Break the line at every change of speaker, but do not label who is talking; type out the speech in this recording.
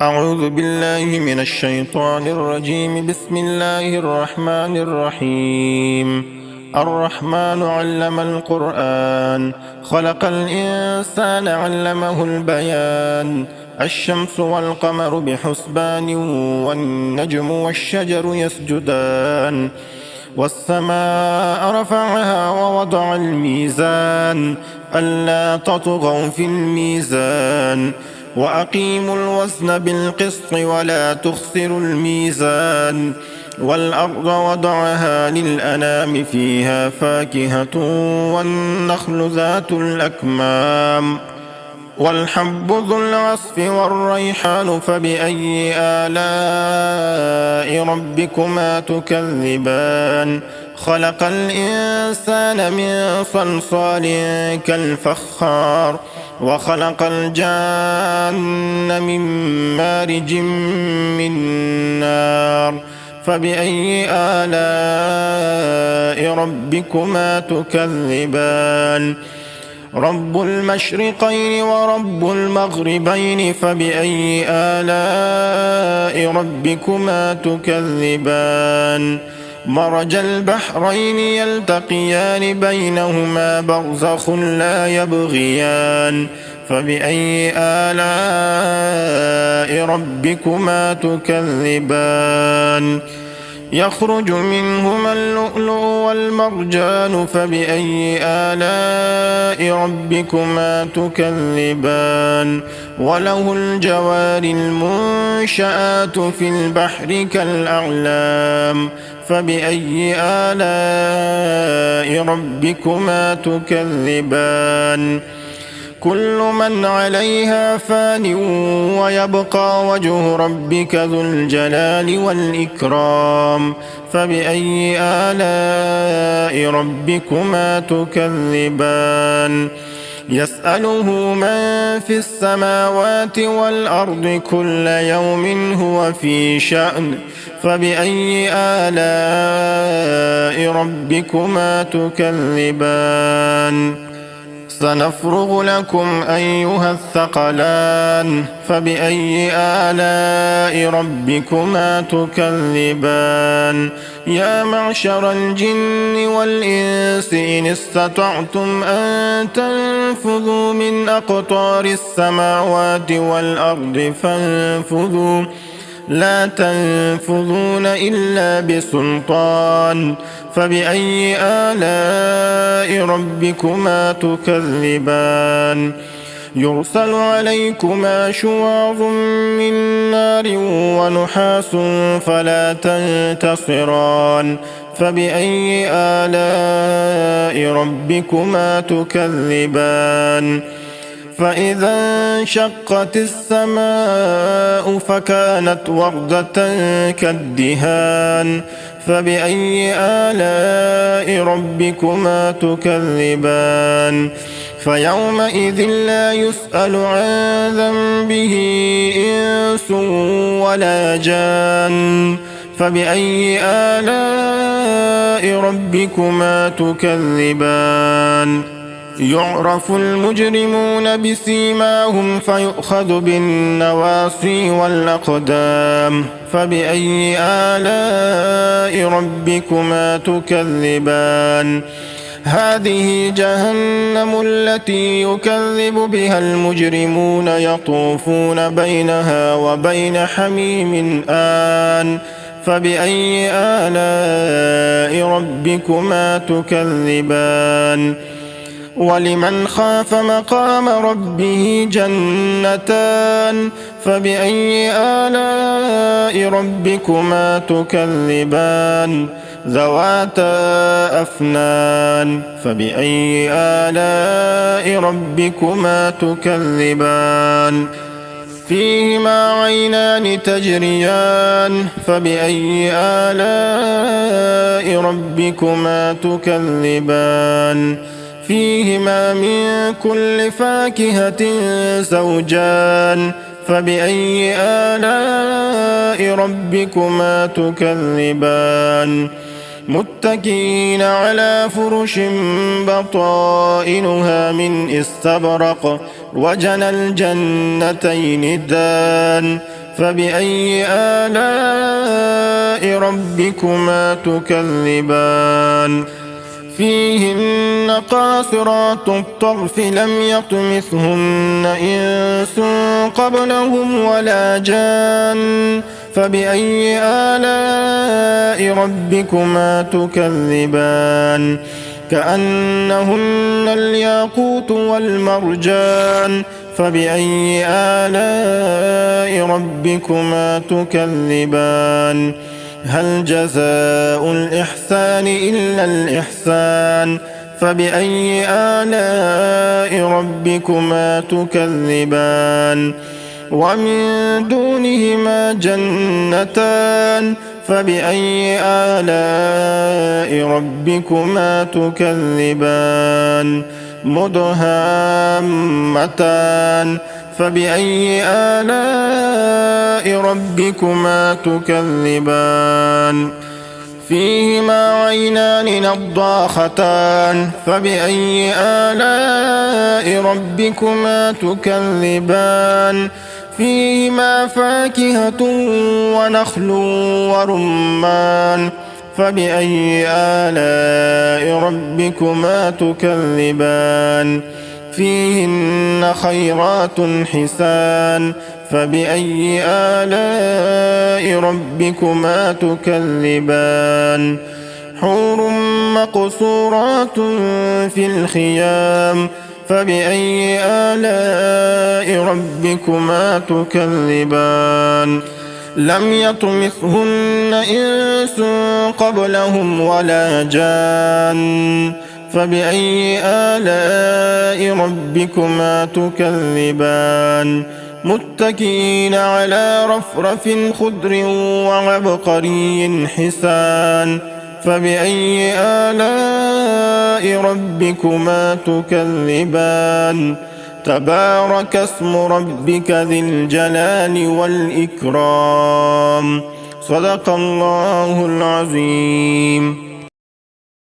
أعوذ بالله من الشيطان الرجيم. بسم الله الرحمن الرحيم. الرحمن علم القرآن، خلق الإنسان علمه البيان. الشمس والقمر بحسبان، والنجم والشجر يسجدان. والسماء رفعها ووضع الميزان، ألا تطغوا في الميزان، وأقيموا الوزن بالقسط ولا تخسروا الميزان. والأرض وضعها للأنام، فيها فاكهة والنخل ذات الأكمام، والحب ذو العصف والريحان. فبأي آلاء ربكما تكذبان؟ خلق الإنسان من صلصال كالفخار، وخلق الجان من مارج من نار. فبأي آلاء ربكما تكذبان؟ رب المشرقين ورب المغربين. فبأي آلاء ربكما تكذبان؟ مرج البحرين يلتقيان، بينهما برزخ لا يبغيان. فبأي آلاء ربكما تكذبان؟ يخرج منهما اللؤلؤ والمرجان. فبأي آلاء ربكما تكذبان؟ وله الجوار المنشآت في البحر كالأعلام. فبأي آلاء ربكما تكذبان؟ كل من عليها فان، ويبقى وجه ربك ذو الجلال والإكرام. فبأي آلاء ربكما تكذبان؟ يسأله من في السماوات والأرض، كل يوم هو في شأن. فبأي آلاء ربكما تكذبان؟ سنفرغ لكم أيها الثقلان. فبأي آلاء ربكما تكذبان؟ يا معشر الجن والإنس، إن استطعتم أن تنفذوا من أقطار السماوات والأرض فانفذوا، لا تنفذون إلا بسلطان. فبأي آلاء ربكما تكذبان؟ يرسل عليكما شواظ من نار ونحاس فلا تنتصران. فبأي آلاء ربكما تكذبان؟ فإذا انشقت السماء فكانت وردة كالدهان. فبأي آلاء ربكما تكذبان؟ فيومئذ لا يسأل عن ذنبه إنس ولا جان. فبأي آلاء ربكما تكذبان؟ يعرف المجرمون بسيماهم، فيؤخذ بالنواصي والأقدام. فبأي آلاء ربكما تكذبان؟ هذه جهنم التي يكذب بها المجرمون، يطوفون بينها وبين حميم آن. فبأي آلاء ربكما تكذبان؟ ولمن خاف مقام ربه جنتان. فبأي آلاء ربكما تكذبان؟ ذواتا أفنان. فبأي آلاء ربكما تكذبان؟ فيهما عينان تجريان. فبأي آلاء ربكما تكذبان؟ فيهما من كل فاكهة زوجان. فبأي آلاء ربكما تكذبان؟ متكئين على فرش بطائنها من استبرق، وجنى الجنتين دان. فبأي آلاء ربكما تكذبان فيهن قاصرات الطرف لم يطمثهن إنس قبلهم ولا جان فبأي آلاء ربكما تكذبان كأنهن الياقوت والمرجان فبأي آلاء ربكما تكذبان هل جزاء الإحسان إلا الإحسان فبأي آلاء ربكما تكذبان ومن دونهما جنتان فبأي آلاء ربكما تكذبان مدهامتان فبأي آلاء ربكما تكذبان فيهما عينان نضاختان فبأي آلاء ربكما تكذبان فيهما فاكهة ونخل ورمان فبأي آلاء ربكما تكذبان فيهن خيرات حسان فبأي آلاء ربكما تكذبان حور مقصورات في الخيام فبأي آلاء ربكما تكذبان لم يطمثهن إنس قبلهم ولا جان فبأي آلاء ربكما تكذبان متكئين على رفرف خضر وعبقري حسان فبأي آلاء ربكما تكذبان تبارك اسم ربك ذي الجلال والإكرام صدق الله العظيم.